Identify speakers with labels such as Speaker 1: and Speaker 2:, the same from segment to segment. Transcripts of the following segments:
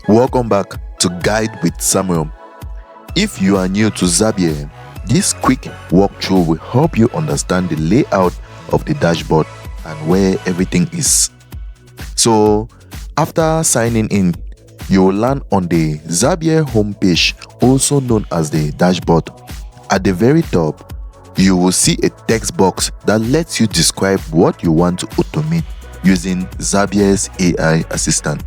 Speaker 1: Welcome back to Guide with Samuel. If you are new to Zapier, this quick walkthrough will help you understand the layout of the dashboard and where everything is. So, after signing in, you will land on the Zapier homepage, also known as the dashboard. At the very top, you will see a text box that lets you describe what you want to automate using Zapier's AI assistant.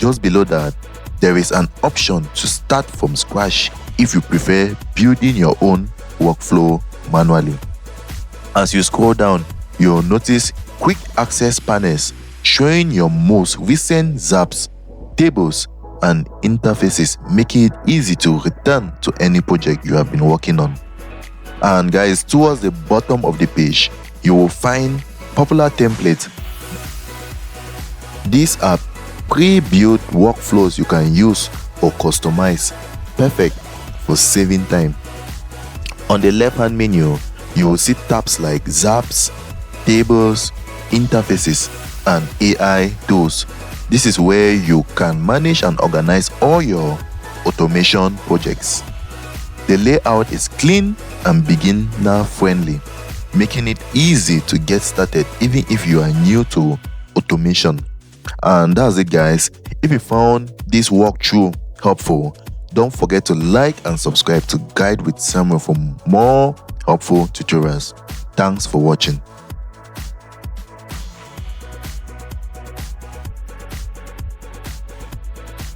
Speaker 1: Just below that, there is an option to start from scratch if you prefer building your own workflow manually. As you scroll down, you'll notice quick access panels showing your most recent Zaps, tables, and interfaces, making it easy to return to any project you have been working on. And guys, towards the bottom of the page, you will find popular templates. These are pre-built workflows you can use or customize, perfect for saving time. On the left-hand menu, you will see tabs like Zaps, tables, interfaces, and AI tools. This is where you can manage and organize all your automation projects. The layout is clean and beginner-friendly, making it easy to get started even if you are new to automation. And that's it, guys. If you found this walkthrough helpful, don't forget to like and subscribe to Guide with Samuel for more helpful tutorials. Thanks for watching.